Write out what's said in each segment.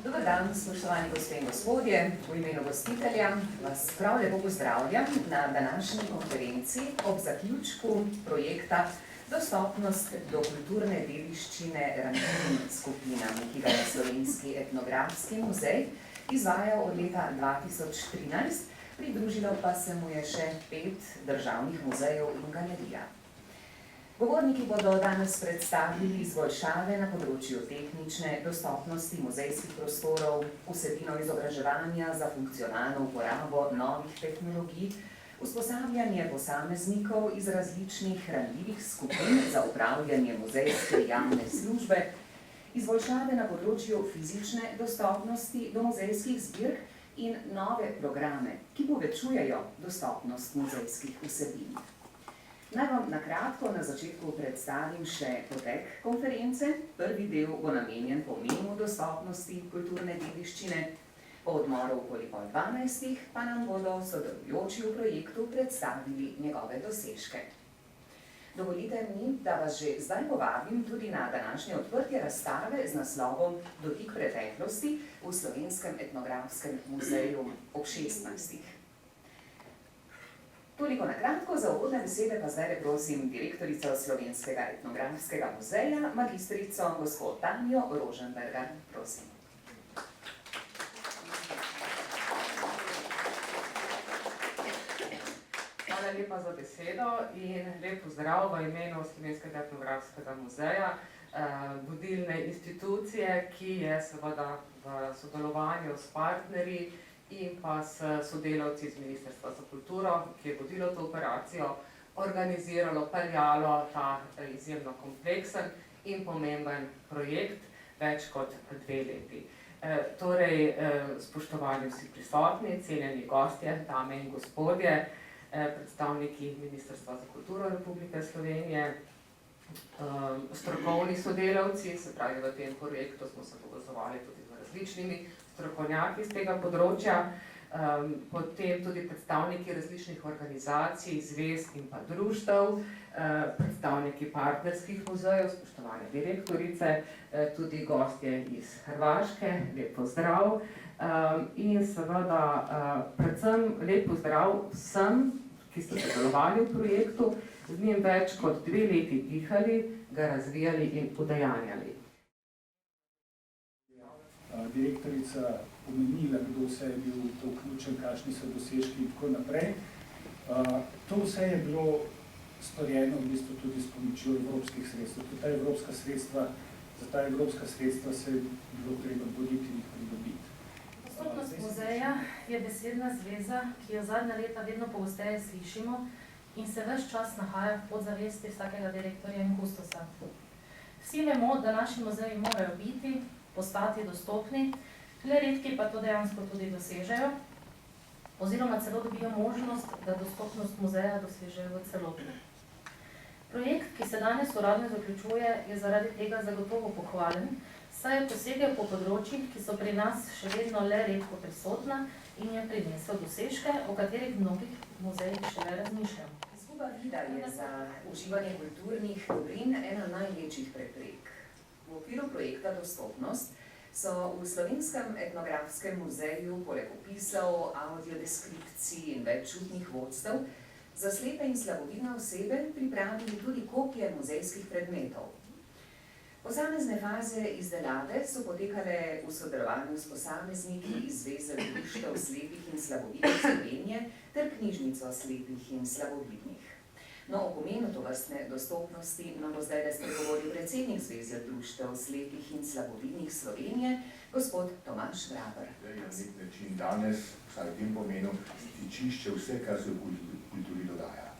Dober dan, spoštovani gospe in gospodje, v imenu gostitelja vas prav lepo pozdravljam na današnji konferenci ob zaključku projekta Dostopnost do kulturne dediščine ranljivim skupinam, ki ga je Slovenski etnografski muzej izvajal od leta 2013, pridružilo pa se mu je še 5 državnih muzejev in galerija. Govorniki bodo danes predstavili izboljšave na področju tehnične dostopnosti muzejskih prostorov, vsebino izobraževanja za funkcionalno uporabo novih tehnologij, usposabljanje posameznikov iz različnih ranljivih skupin za upravljanje muzejske javne službe, izboljšave na področju fizične dostopnosti do muzejskih zbirk in nove programe, ki povečujejo dostopnost muzejskih vsebin. Naj vam na kratko na začetku predstavim še potek konference. Prvi del bo namenjen pomenu dostopnosti kulturne dediščine. Po odmoru okoli 11:30 pa nam bodo sodelujoči v projektu predstavili njegove dosežke. Dovolite mi, da vas že zdaj povabim tudi na današnje odprtje razstave z naslovom Dotik preteklosti v Slovenskem etnografskem muzeju ob 16. Toliko na kratko, za uvodne besede pa zdaj prosim direktorico Slovenskega etnografskega muzeja, magistrico gospod Tanjo Roženberger. Prosim. Hvala lepa za besedo in lep pozdrav v imenu Slovenskega etnografskega muzeja, vodilne institucije, ki je seveda v sodelovanju s partnerji in pa s sodelavci iz Ministrstva za kulturo, ki je vodilo to operacijo, organiziralo, peljalo ta izjemno kompleksen in pomemben projekt več kot 2 leti. Torej, spoštovani vsi prisotni, cenjeni gostje, dame in gospodje, predstavniki Ministrstva za kulturo Republike Slovenije, strokovni sodelavci, se pravi v tem projektu smo se povezovali tudi z različnimi strokovnjaki z tega področja, potem tudi predstavniki različnih organizacij, zvez in pa društev, predstavniki partnerskih muzejev, spoštovane direktorice, tudi gostje iz Hrvaške, lep pozdrav in seveda predvsem lep pozdrav vsem, ki ste sodelovali v projektu, z njim več kot 2 leti dihali, ga razvijali in udejanjali. Direktorica omenila, kdo vse je bil to vključen, kakšni so dosežki in tako naprej. To vse je bilo storjeno v bistvu tudi s pomočjo evropskih sredstev. Za ta evropska sredstva se je bilo treba boriti in jih pridobiti. Dostopnost muzeja je besedna zveza, ki jo zadnja leta vedno pogosteje slišimo in se ves čas nahaja v podzavesti vsakega direktorja in kustosa. Vsi vemo, da naši muzeji morajo biti, postati dostopni, le redki pa to dejansko tudi dosežejo, oziroma celo dobijo možnost, da dostopnost muzeja dosežejo v celoti. Projekt, ki se danes uradno zaključuje, je zaradi tega zagotovo pohvalen, saj je posegel po področjih, ki so pri nas še vedno le redko prisotna in je prinesel dosežke, o katerih mnogih muzejih šele razmišljam. Izguba vida je za uživanje kulturnih dobrin ena največjih preprek. V okviru projekta Dostopnost so v Slovenskem etnografskem muzeju poleg opisov, audiodeskripcij in več čutnih vodstev za slepe in slabovidne osebe pripravili tudi kopije muzejskih predmetov. Posamezne faze izdelave so potekale v sodelovanju s posamezniki iz Zveze društev slepih in slabovidnih Slovenije ter Knjižnico slepih in slabovidnih. No, o pomenu tovrstne dostopnosti nam bo zdaj spregovoril predsednik Zveze društev slepih in slabovidnih Slovenije, gospod Tomaž Vraber. Na nek način danes, vsaj v tem pomenu, stičišče vse, kar se v kulturi dogaja.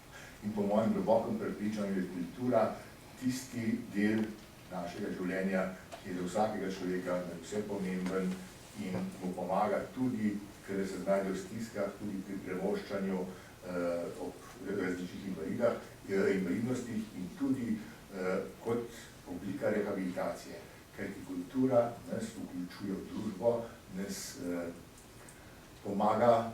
In po mojem globokem prepričanju je kultura tisti del našega življenja, ki je za vsakega človeka vse pomemben in mu pomaga tudi, ker se znajde v stiskah, tudi pri premoščanju ob različnih invalidnostih in tudi kot oblika rehabilitacije. Kajti kultura nas vključuje v družbo, nas pomaga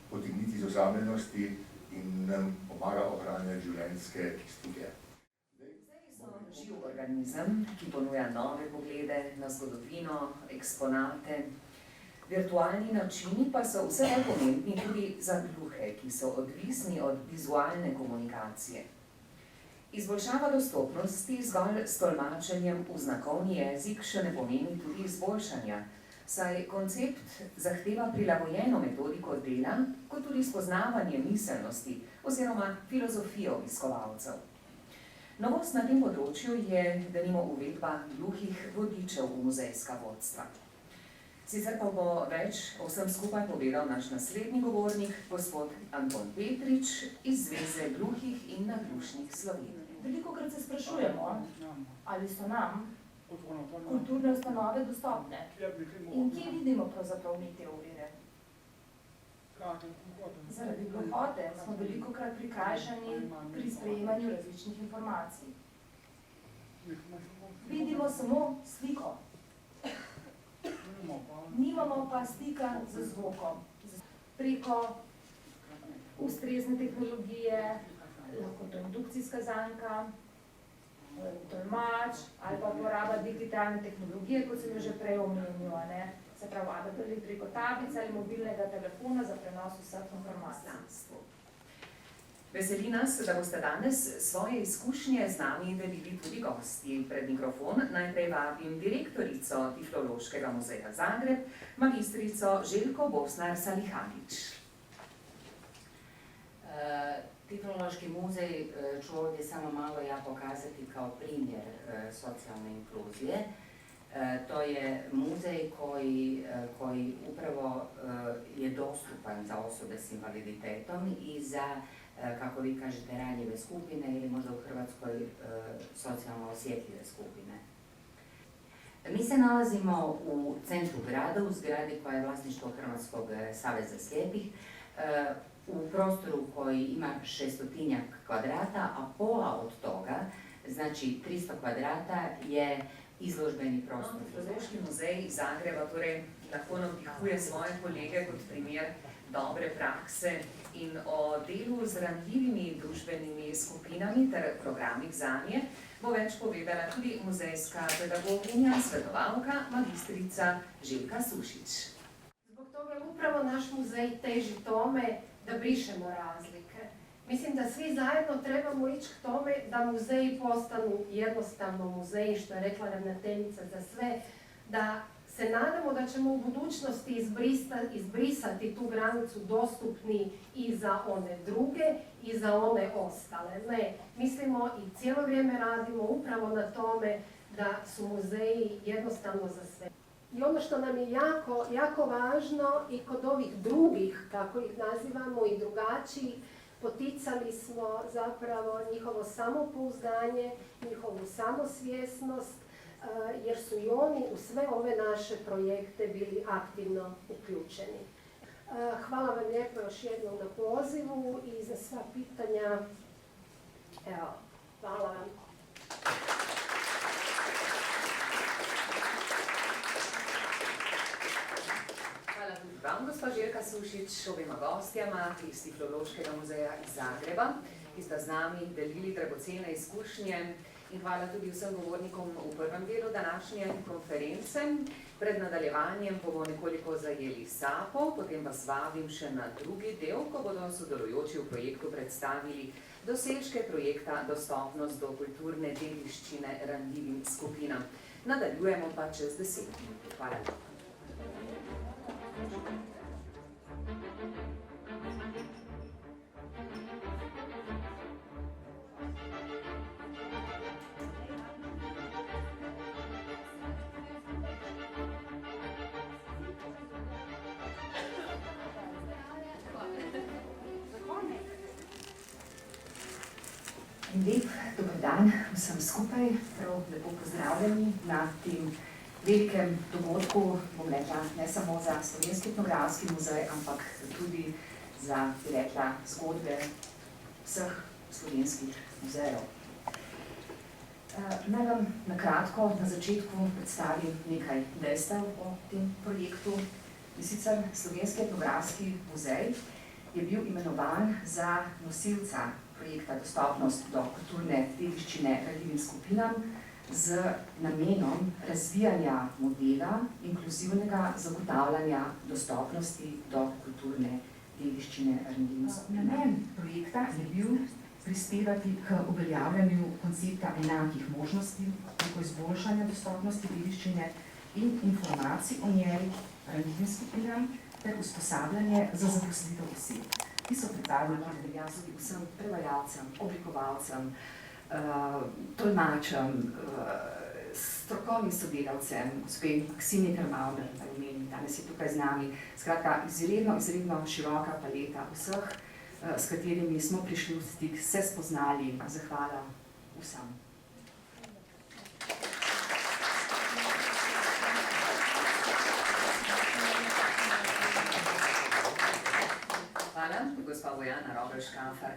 potegniti iz osamljenosti in nam pomaga ohranjati življenjske stike. Živ organizem, ki ponuja nove poglede na zgodovino, eksponate. Virtualni načini pa so vse bolj pomembni tudi za gluhe, ki so odvisni od vizualne komunikacije. Izboljšava dostopnosti zgolj s tolmačenjem v znakovni jezik še ne pomeni tudi izboljšanja, saj koncept zahteva prilagojeno metodiko dela, kot tudi spoznavanje miselnosti oziroma filozofijo obiskovalcev. Novost na tem področju je denimo uvedba gluhih vodičev v muzejska vodstva. Sicer pa bo več o vsem skupaj povedal naš naslednji govornik, gospod Anton Petrič iz Zveze gluhih in naglušnih Slovenije. Velikokrat se sprašujemo, ali so nam kulturne ustanove dostopne in kje vidimo pravzaprav mi te ovire. Zaradi gluhote smo velikokrat prikrajšani pri sprejemanju različnih informacij. Vidimo samo sliko. Nimamo pa stika z zvokom. Preko ustrezne tehnologije, lahko to indukcijska zanka, tolmač ali pa uporaba digitalne tehnologije, kot sem jo že prej omenil, se pravi, ali preko tablice ali mobilnega telefona za prenos vseh informacij. Veseli nas, da boste danes svoje izkušnje z nami delili tudi gosti. Pred mikrofon najprej vabim direktorico Tiflološkega muzeja Zagreb, magistrico Željko Bosnar-Salihanić. Tiflološki muzej ću ovdje samo malo ja pokazati kao primjer socijalne inkluzije. To je muzej koji upravo je dostupan za osobe s invaliditetom i za, kako vi kažete, ranjive skupine ili možda u Hrvatskoj socijalno osjetljive skupine. Mi se nalazimo u centru grada, u zgradi koja je vlasništvo Hrvatskog saveza slijepih, u prostoru koji ima 600 kvadrata, a pola od toga, znači 300 kvadrata, je izložbeni prostor. Tiflološki muzej Zagreba torej lahko navdihuje svoje kolege kot primer dobre prakse in o delu z ranljivimi družbenimi skupinami ter programih zanje bo več povedala tudi muzejska pedagoginja, svetovalka, magistrica Željka Sušić. Zbog toga upravo naš muzej teži tome da brišemo razlike. Mislim da svi zajedno trebamo ići k tome da muzeji postanu jednostavno muzeji, što je rekla ravnateljica za sve, da se nadamo da ćemo u budućnosti izbrisati tu granicu dostupni i za one druge i za one ostale. Ne, mislimo i cijelo vrijeme radimo upravo na tome da su muzeji jednostavno za sve. I ono što nam je jako važno i kod ovih drugih, kako ih nazivamo, i drugačijih, poticali smo zapravo njihovo samopouzdanje, njihovu samosvjesnost, jer su i oni u sve ove naše projekte bili aktivno uključeni. Hvala vam lijepo još jednom na pozivu i za sva pitanja. Evo, hvala vam. Hvala tudi vam, gospa Željka Sušić, obima gostjama iz Tiflološkega muzeja iz Zagreba, ki sta z nami delili dragocene izkušnje, in hvala tudi vsem govornikom v prvem delu današnje konference. Pred nadaljevanjem bomo nekoliko zajeli sapo, potem vas vabim še na drugi del, ko bodo sodelujoči v projektu predstavili dosežke projekta Dostopnost do kulturne dediščine ranljivim skupinam. Nadaljujemo pa čez 10 minut. Hvala. Lep dober dan vsem skupaj, prav lepo pozdravljeni na tem velikem dogodku, bom rekla, ne samo za Slovenski etnografski muzej, ampak tudi za, bi rekla, zgodbe vseh slovenskih muzejev. Naj vam na kratko na začetku predstavim nekaj dejstev o tem projektu. In sicer Slovenski etnografski muzej je bil imenovan za nosilca projekta Dostopnost do kulturne dediščine ranljivim skupinam z namenom razvijanja modela inkluzivnega zagotavljanja dostopnosti do kulturne dediščine ranljivim skupinam. Namen projekta je bil prispevati k uveljavljanju koncepta enakih možnosti preko izboljšanja dostopnosti dediščine in informacij o njej ranljivim skupinam ter usposabljanje za zaposlitev oseb, ki so pripadniki vsem prevajalcem, oblikovalcem, tolmačem, strokovnim sodelavcem, gospe Maksimi Krmavner, danes je tukaj z nami. Skratka, izredno široka paleta vseh, s katerimi smo prišli v stik, se spoznali. Zahvala vsem. Hvala, gospa Bojana Rogelj-Škafer.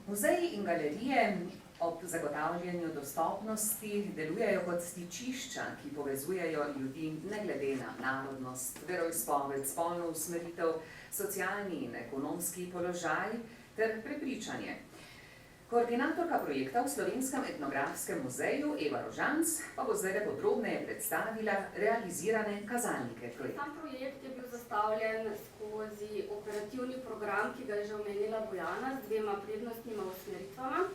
Muzeji in galerije ob zagotavljanju dostopnosti delujejo kot stičišča, ki povezujejo ljudi ne glede na narodnost, veroizpoved, spolno usmeritev, socialni in ekonomski položaj ter prepričanje. Koordinatorka projekta v Slovenskem etnografskem muzeju Eva Rožanc pa bo zdaj podrobneje predstavila realizirane kazalnike projekta. Sam projekt je bil zastavljen skozi operativni program, ki ga je že omenila Bojana, z dvema prednostnima usmeritvama.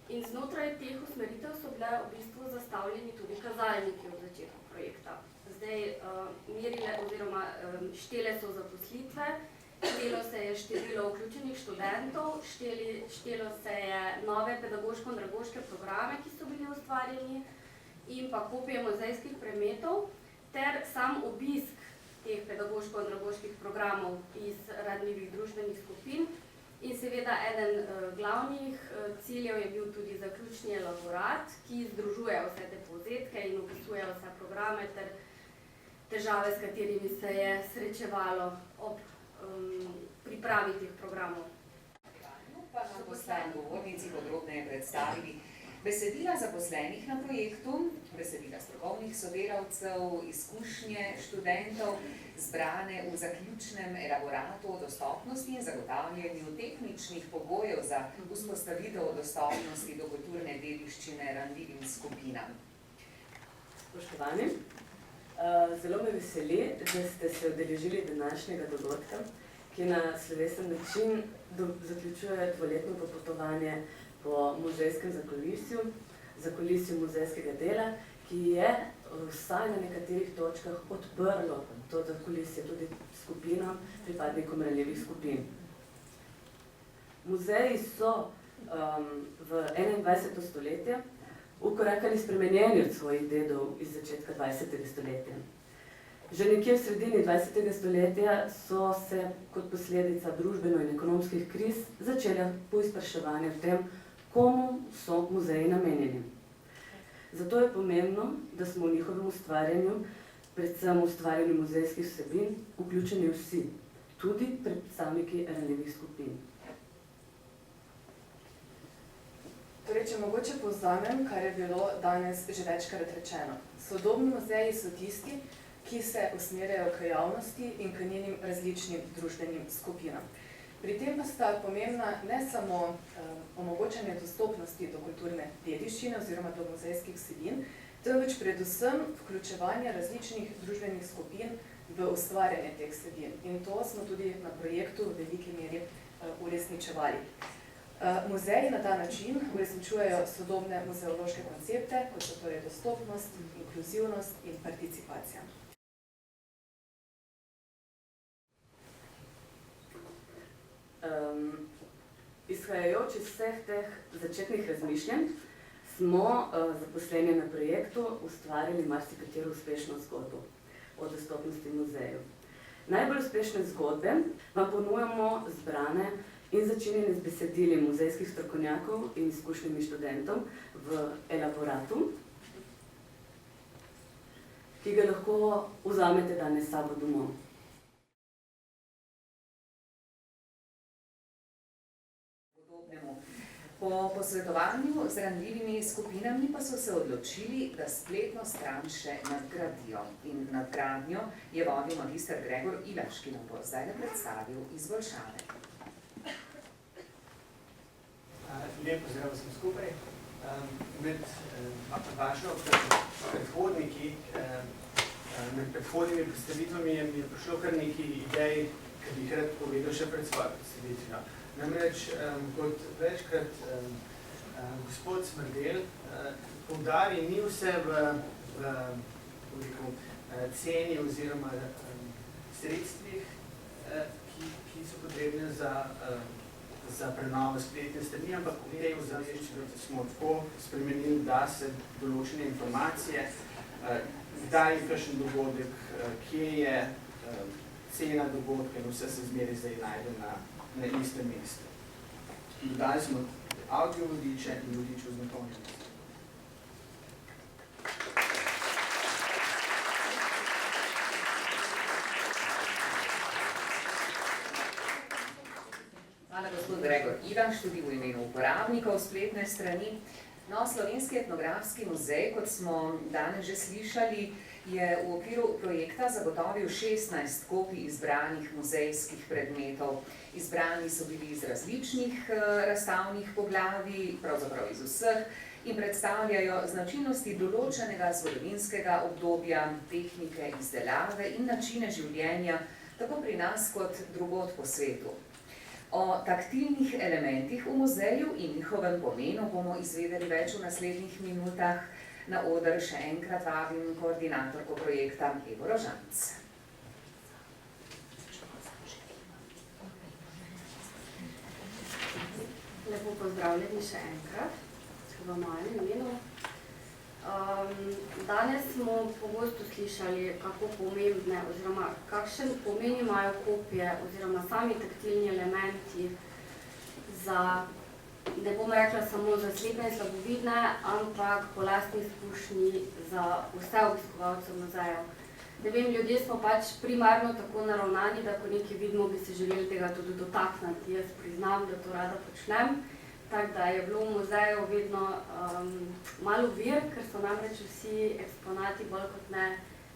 In znotraj teh usmeritev so bile v bistvu zastavljeni tudi kazalniki od začetka projekta. Zdaj merile oziroma štele so zaposlitve, štelo se je število vključenih študentov, štelo se je nove pedagoško-andragoške programe, ki so bili ustvarjeni, in pa kopije muzejskih predmetov, ter sam obisk teh pedagoško-andragoških programov iz ranljivih družbenih skupin. In seveda eden glavnih ciljev je bil tudi zaključni elaborat, ki združuje vse te povzetke in opisuje vse programe ter težave, s katerimi se je srečevalo ob pripravi teh programov. Pa nam boste govornici podrobneje predstavili besedila zaposlenih na projektu, besedila strokovnih sodelavcev, izkušnje študentov, zbrane v zaključnem elaboratu o dostopnosti in zagotavljanju tehničnih pogojev za vzpostavitev dostopnosti do kulturne dediščine ranljivim skupinam. Spoštovani, zelo me veseli, da ste se udeležili današnjega dogodka, ki na slovesen način zaključuje dvoletno popotovanje po muzejskem zakulisju muzejskega dela, ki je vsaj na nekaterih točkah odprlo to zakulisje tudi skupinam, pripadnikom ranljivih skupin. Muzeji so v 21. stoletje ukorakali spremenjeni od svojih dedov iz začetka 20. stoletja. Že nekje v sredini 20. stoletja so se kot posledica družbeno in ekonomskih kriz začela poizpraševanja v tem, komu so muzeji namenjeni. Zato je pomembno, da smo v njihovem ustvarjanju, predvsem v ustvarjanju muzejskih vsebin, vključeni vsi, tudi predstavniki ranljivih skupin. Torej, če mogoče povzamem, kar je bilo danes že večkrat rečeno. Sodobni muzeji so tisti, ki se usmerjajo k javnosti in k njenim različnim družbenim skupinam. Pri tem pa sta pomembna ne samo omogočanje dostopnosti do kulturne dediščine oziroma do muzejskih vsebin, temveč predvsem vključevanje različnih družbenih skupin v ustvarjanje teh vsebin. In to smo tudi na projektu v veliki meri uresničevali. Muzeji na ta način uresničujejo sodobne muzeološke koncepte, kot so torej dostopnost, inkluzivnost in participacija. Izhajajoč iz vseh teh začetnih razmišljanj smo zaposleni na projektu ustvarili marsikatero uspešno zgodbo o dostopnosti muzejev. Najbolj uspešne zgodbe vam ponujamo zbrane in začinjene z besedili muzejskih strokovnjakov in izkušnjami študentov v elaboratu, ki ga lahko vzamete danes s sabo domov. Po posvetovanju z ranljivimi skupinami pa so se odločili, da spletno stran še nadgradijo. In nadgradnjo je vodil magister Gregor Ilaš, ki nam bo zdaj predstavil izboljšave. Lep pozdrav vsem skupaj. Med vašo predhodniki, med predhodnimi predstavitvami mi je prišlo kar nekaj idej, ki bi jih rad povedal še pred svojo predstavitvijo. Namreč, kot večkrat gospod Smrdel poudari, ni vse v ceni oziroma sredstvih, ki so potrebne za prenovo spletne strani, ampak v tej ozaveščini, da smo tako spremenili, da se določene informacije, kdaj je kakšen dogodek, kje je cena dogodka in vse se zmeraj zdaj najde na istem mestu. Dodali smo avdio vodiče in vodiče v znakovnem mestu. Hvala, gospod Gregor Ivaš, tudi v imenu uporabnikov spletne strani. No, Slovenski etnografski muzej, kot smo danes že slišali, je v okviru projekta zagotovil 16 kopij izbranih muzejskih predmetov. Izbrani so bili iz različnih razstavnih poglavij, pravzaprav iz vseh, in predstavljajo značilnosti določenega zgodovinskega obdobja, tehnike izdelave in načine življenja, tako pri nas kot drugod po svetu. O taktilnih elementih v muzeju in njihovem pomenu bomo izvedeli več v naslednjih minutah. Na oder še enkrat vabim koordinatorko projekta Evo Rožanc. Lepo pozdravljeni še enkrat v mojem imenu. Danes smo pogosto slišali, kako pomembne oziroma kakšen pomen imajo kopije oziroma sami taktilni elementi za, ne bom rekla samo za slepe in slabovidne, ampak po lastni izkušnji za vse obiskovalce muzejev. Ne vem, ljudje smo pač primarno tako naravnani, da ko nekaj vidimo, bi se želeli tega tudi dotakniti. Jaz priznam, da to rada počnem. Tako da je bilo v muzeju vedno malo ovir, ker so namreč vsi eksponati bolj kot ne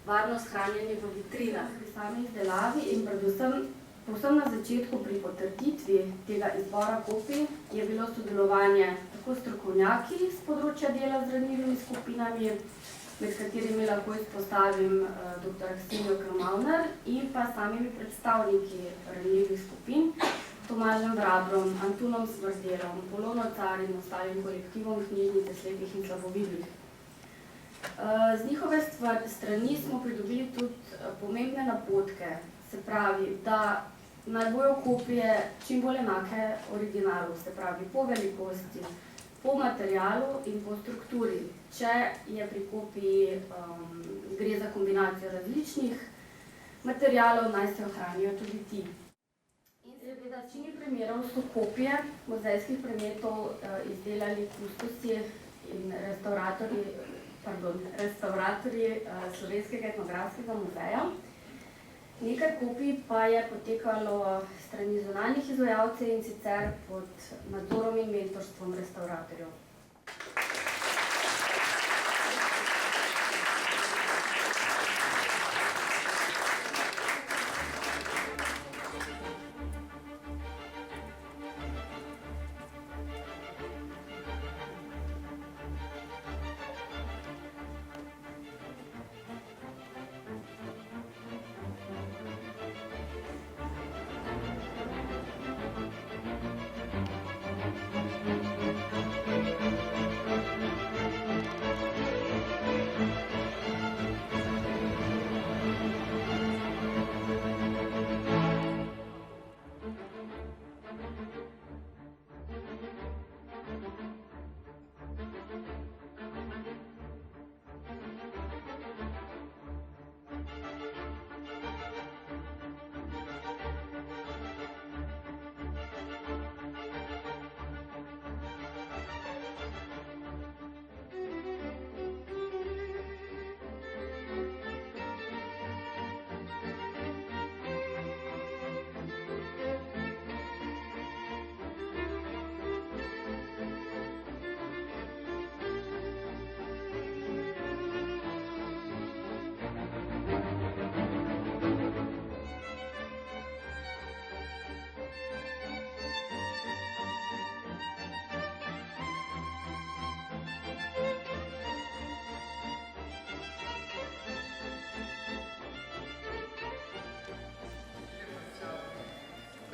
varno shranjeni v vitrinah. Pri sami izdelavi in predvsem povsem na začetku pri potrditvi tega izbora kopij je bilo sodelovanje tako strokovnjaki z področja dela z ranljivimi skupinami, med katerimi lahko izpostavim dr. Ksenijo Kramavner, in pa samimi predstavniki ranljivih skupin, Tomažem Vrabrom, Antunom Smrdelom, Polono Car in ostalim kolektivom knjižnice slepih in slabovidnih. Z njihove strani smo pridobili tudi pomembne napotke, se pravi, da naj bojo kopije čim bolj enake originalu, se pravi po velikosti, po materialu in po strukturi. Če je pri kopiji gre za kombinacijo različnih materialov, naj se ohranijo tudi ti. In seveda, v večini primerov so kopije muzejskih predmetov izdelali kustosi in restavratorji Slovenskega etnografskega muzeja. Nekaj kopij pa je potekalo strani zunanjih izvajalcev in sicer pod nadzorom in mentorstvom restavratorjev.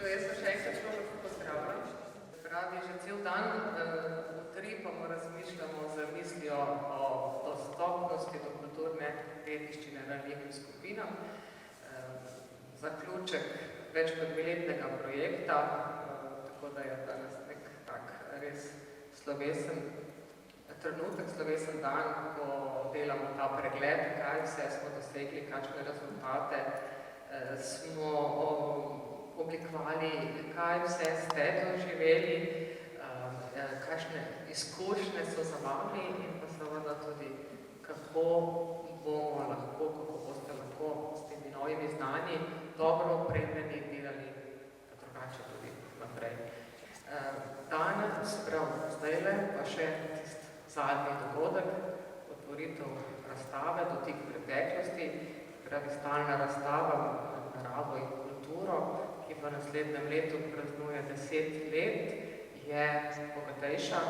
Jaz se še enkrat človek pozdravljam. Pravi, že cel dan utripamo, razmišljamo z mislijo o dostopnosti do kulturne dediščine ranljivim skupinam. Zaključek več kot dveletnega projekta, tako da je danes nek tak res slovesen trenutek, slovesen dan, ko delamo ta pregled, kaj vse smo dosegli, kakšne rezultate smo oblikovali, kaj vse ste doživeli, kakšne izkušnje so za vami in pa seveda tudi, kako bomo lahko, kako boste lahko s temi novimi znanji dobro opremljeni delali drugače tudi naprej. Danes, prav zdajle, pa še zadnji dogodek, otvoritev razstave Dotik preteklosti, pravi stalna razstava Naravo in kulturo, ki v naslednjem letu praznuje 10 let, je bogatejša,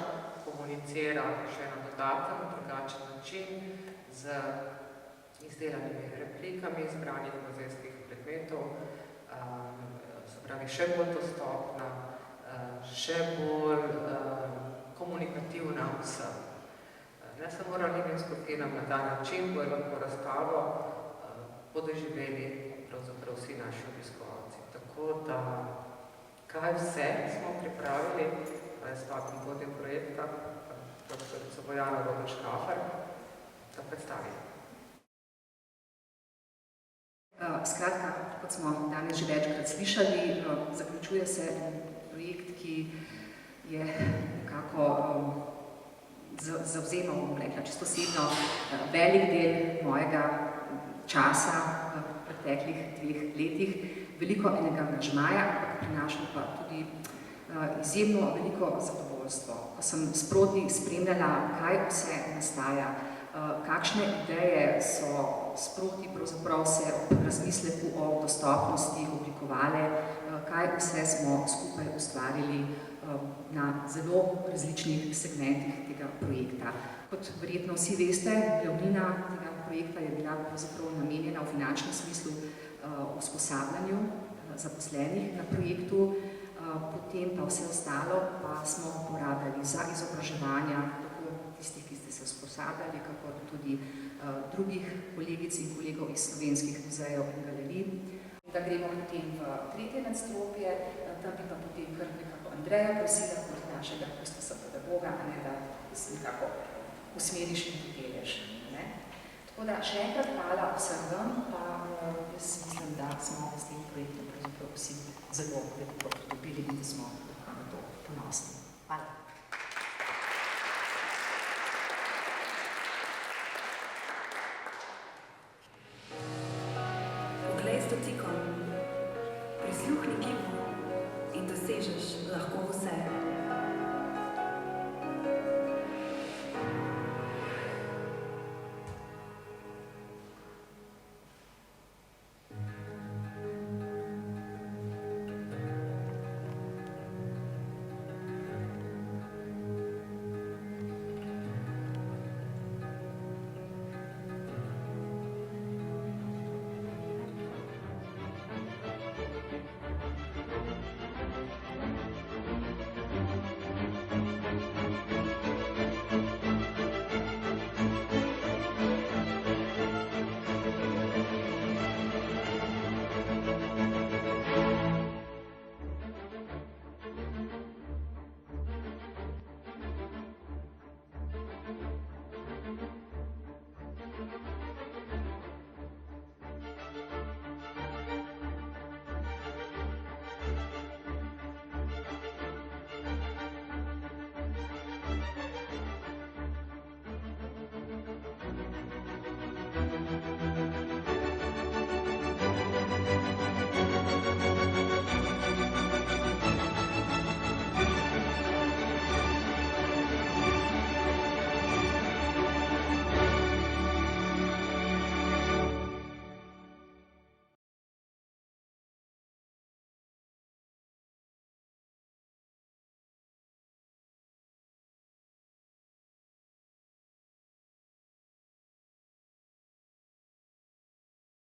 komunicira še na dodaten, drugačen način z izdelanimi replikami, izbranih muzejskih predmetov, se pravi še bolj dostopna, še bolj komunikativna vsem. Ne samo ranljivim skupinam na ta način, bojo lahko razstavo podoživeli pravzaprav vsi naši obiskovalci. Tako da, kaj vse smo pripravili, pa je s takim vodjem projekta, profesorico Bojano Robič-Krafer, da predstavi. Skratka, kot smo danes že večkrat slišali, zaključuje se projekt, ki je nekako zavzemal, bom rekla, čisto osebno, velik del mojega časa v preteklih 2 letih, veliko enega angažmaja, prinašal pa tudi izjemno veliko zadovoljstvo. Ko sem sproti spremljala, kaj vse nastaja, kakšne ideje so sproti pravzaprav se ob razmisleku o dostopnosti oblikovale, kaj vse smo skupaj ustvarili na zelo različnih segmentih tega projekta. Kot verjetno vsi veste, glavnina tega projekta je bila pravzaprav namenjena v finančnem smislu usposabljanju zaposlenih na projektu, potem pa vse ostalo pa smo porabljali za izobraževanja, tako tistih, ki ste se usposabljali, kakor tudi drugih kolegic in kolegov iz slovenskih muzejev in galerij. Da gremo potem v 3. nadstropje, tam bi pa potem kar nekako Andreja prosila, kot našega kustosa pedagoga, da se nekako usmeriš in pripelješ. Tako da še enkrat hvala vsem vam, pa jaz mislim, da smo s tem projektom pravzaprav vsi zelo veliko pridobili in da smo na to ponosni. Hvala. Poglej s dotikom, prisluhni gibu in dosežeš lahko vse.